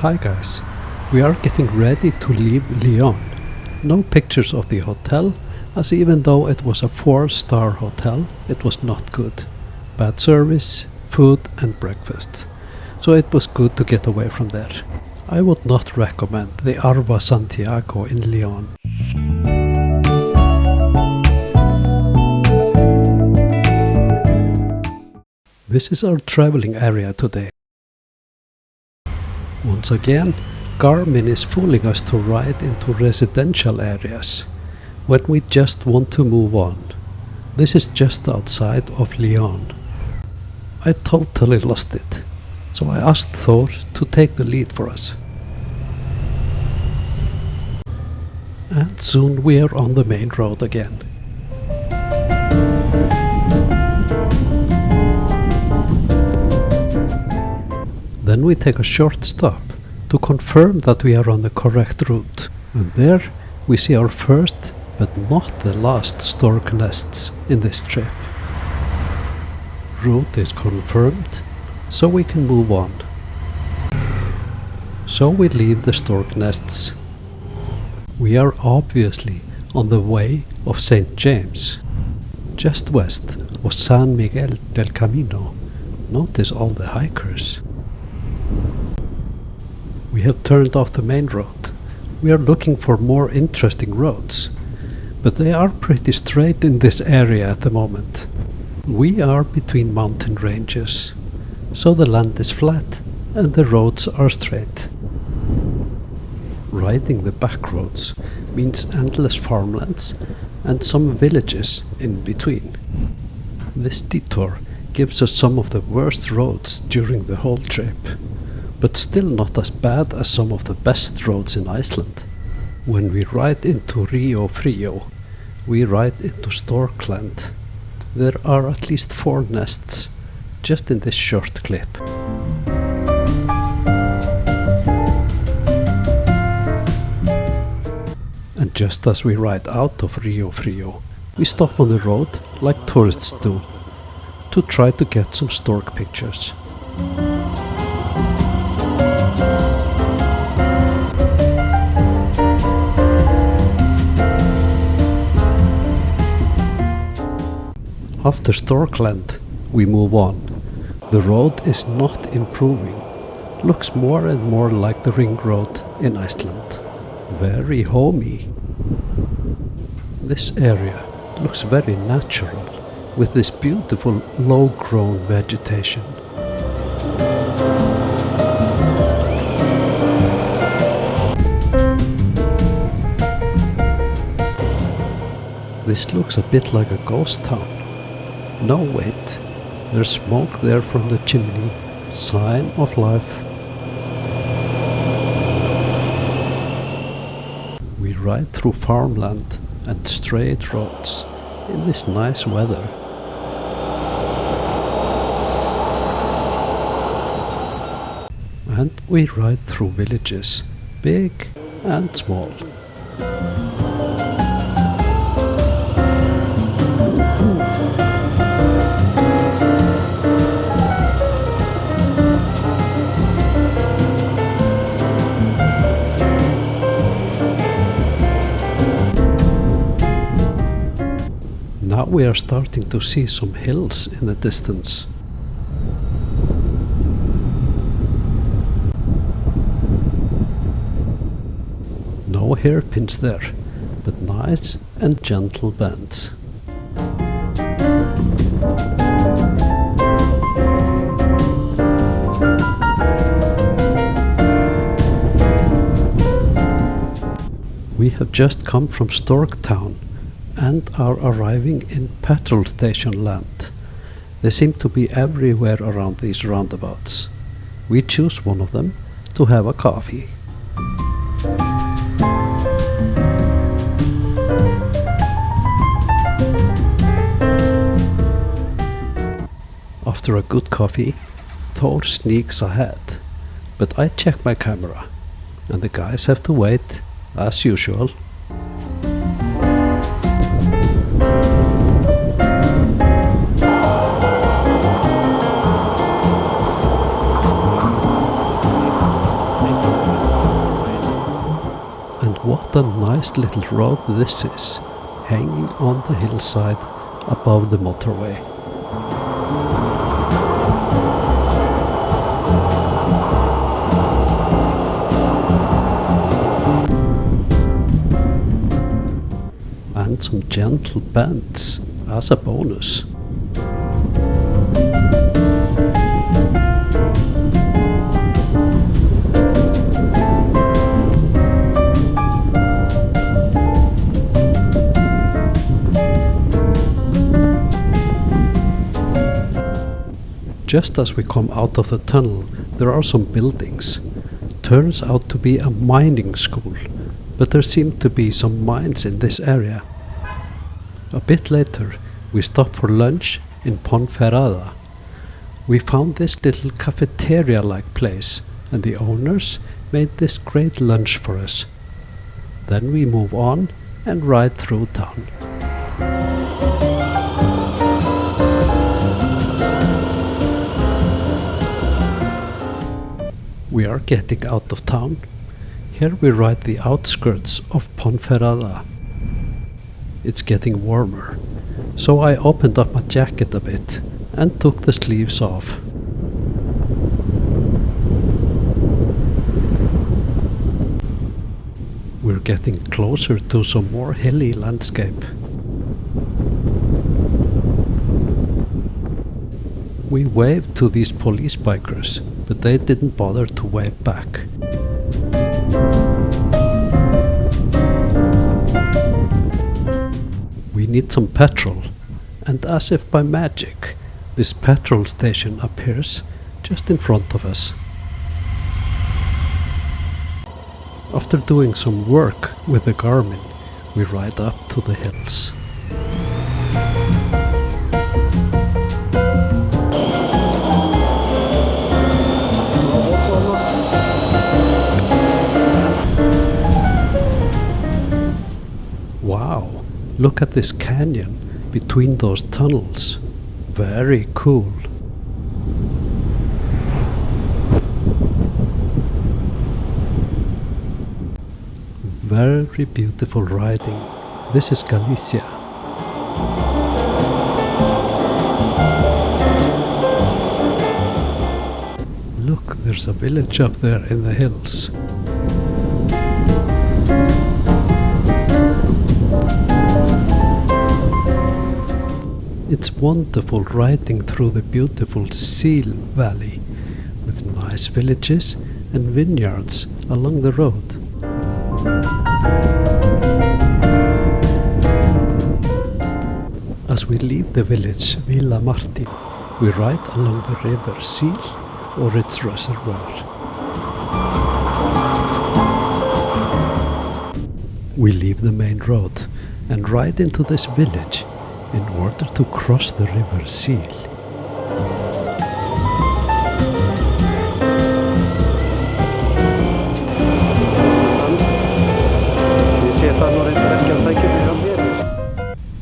Hi guys, we are getting ready to leave Lyon. No pictures of the hotel, as even though it was a 4-star hotel, it was not good. Bad service, food and breakfast. So it was good to get away from there. I would not recommend the Santiago in Lyon. This is our traveling area today. Once again, Garmin is fooling us to ride into residential areas when we just want to move on. This is just outside of Lyon. I totally lost it, so I asked Thor to take the lead for us. And soon we are on the main road again. Then we take a short stop to confirm that we are on the correct route. And there we see our first but not the last stork nests in this trip. Route is confirmed, so we can move on. So we leave the stork nests. We are obviously on the way of St. James, just west of San Miguel del Camino. Notice all the hikers. We have turned off the main road. We are looking for more interesting roads, but they are pretty straight in this area at the moment. We are between mountain ranges, so the land is flat and the roads are straight. Riding the back roads means endless farmlands and some villages in between. This detour gives us some of the worst roads during the whole trip, but still not as bad as some of the best roads in Iceland. When we ride into Rio Frio, we ride into Storkland. There are at least 4 nests just in this short clip. And just as we ride out of Rio Frio, we stop on the road like tourists do to try to get some stork pictures. After Storkland, we move on. The road is not improving. Looks more and more like the ring road in Iceland. Very homey. This area looks very natural, with this beautiful low-grown vegetation. This looks a bit like a ghost town. No, wait, there's smoke there from the chimney, sign of life. We ride through farmland and straight roads in this nice weather. And we ride through villages, big and small. Now we are starting to see some hills in the distance. No hairpins there, but nice and gentle bends. We have just come from Stork Town and are arriving in petrol station land. They seem to be everywhere around these roundabouts. We choose one of them to have a coffee. After a good coffee, Thor sneaks ahead, but I check my camera, and the guys have to wait, as usual. what a nice little road this is, hanging on the hillside above the motorway. And some gentle bends as a bonus. Just as we come out of the tunnel, there are some buildings. Turns out to be a mining school, but there seem to be some mines in this area. A bit later, we stop for lunch in Ponferrada. We found this little cafeteria-like place, and the owners made this great lunch for us. Then we move on and ride through town. We are getting out of town. Here we ride the outskirts of Ponferrada. It's getting warmer, so I opened up my jacket a bit and took the sleeves off. We're getting closer to some more hilly landscape. We waved to these police bikers, but they didn't bother to wave back. We need some petrol, and as if by magic, this petrol station appears just in front of us. After doing some work with the Garmin, we ride up to the hills. Wow, look at this canyon between those tunnels. Very cool. Very beautiful riding. This is Galicia. Look, there's a village up there in the hills. It's wonderful riding through the beautiful Seal Valley with nice villages and vineyards along the road. As we leave the village Villa Martin, we ride along the river Seal or its reservoir. We leave the main road and ride into this village in order to cross the river Seal.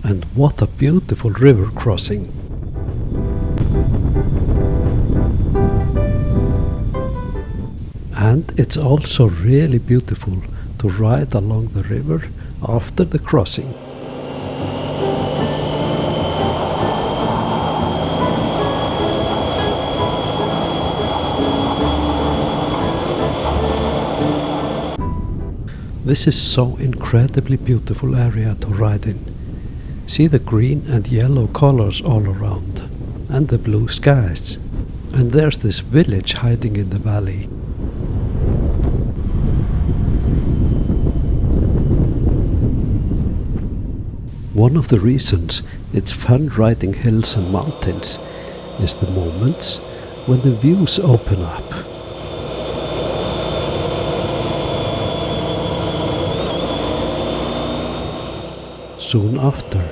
And what a beautiful river crossing! And it's also really beautiful to ride along the river after the crossing. This is so incredibly beautiful area to ride in. See the green and yellow colors all around, and the blue skies. And there's this village hiding in the valley. One of the reasons it's fun riding hills and mountains is the moments when the views open up. Soon after,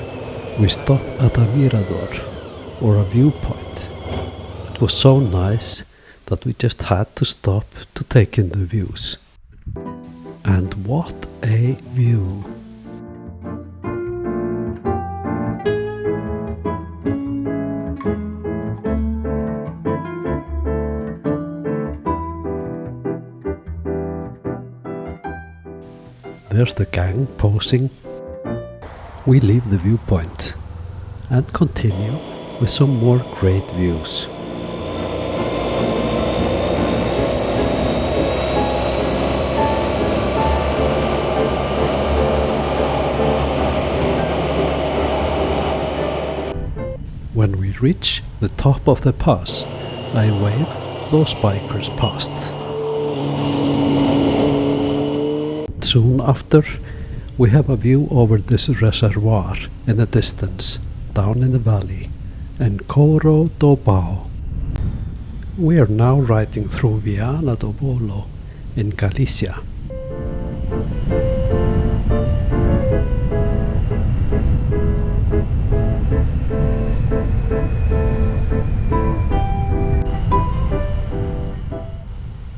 we stopped at a mirador, or a viewpoint. It was so nice that we just had to stop to take in the views. And what a view! There's the gang posing. We leave the viewpoint and continue with some more great views. When we reach the top of the pass, I wave those bikers past. Soon after, we have a view over this reservoir in the distance, down in the valley, and Coro do Bao. We are now riding through Viana do Bolo in Galicia.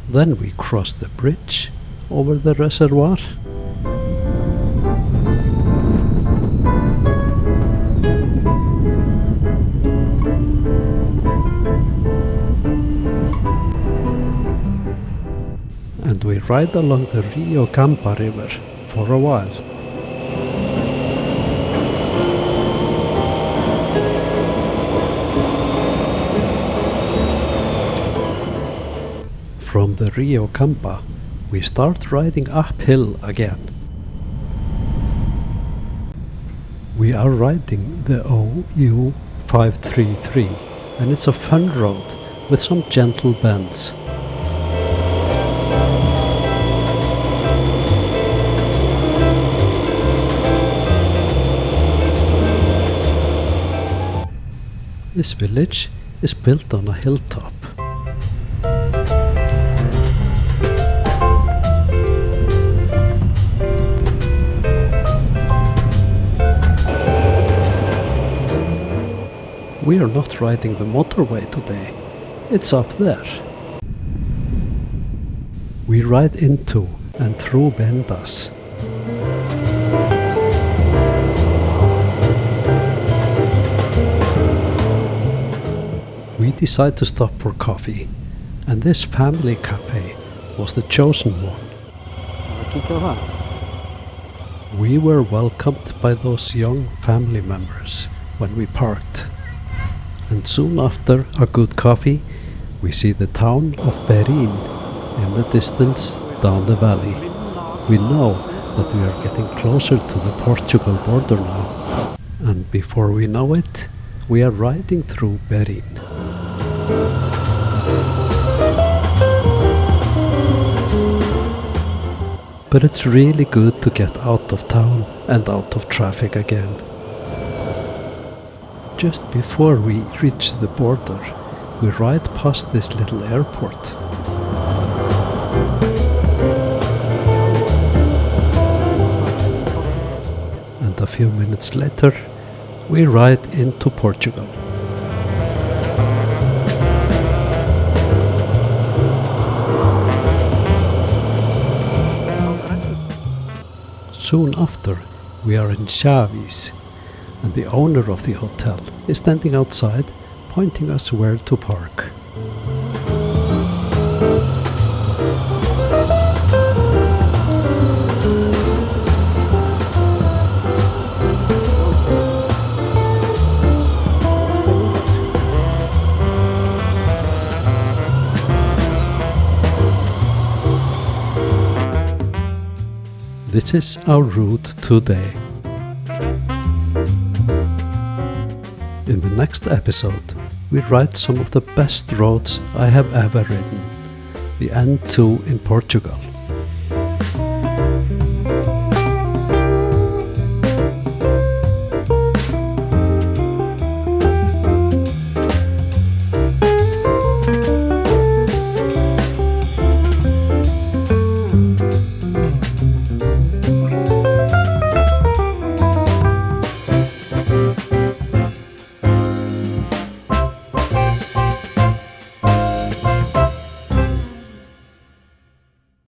Then we cross the bridge over the reservoir. And we ride along the Rio Campa River for a while. From the Rio Campa, we start riding uphill again. We are riding the OU 533, and it's a fun road with some gentle bends. This village is built on a hilltop. We are not riding the motorway today, it's up there. We ride into and through Vendas. We decide to stop for coffee, and this family cafe was the chosen one. We were welcomed by those young family members when we parked. And soon after a good coffee, we see the town of Berin in the distance down the valley. We know that we are getting closer to the Portugal border now. And before we know it, we are riding through Berin. But it's really good to get out of town and out of traffic again. Just before we reach the border, we ride past this little airport. And a few minutes later, we ride into Portugal. Soon after, we are in Chaves, and the owner of the hotel is standing outside, pointing us where to park. This is our route today. In the next episode, we ride some of the best roads I have ever ridden, the N2 in Portugal.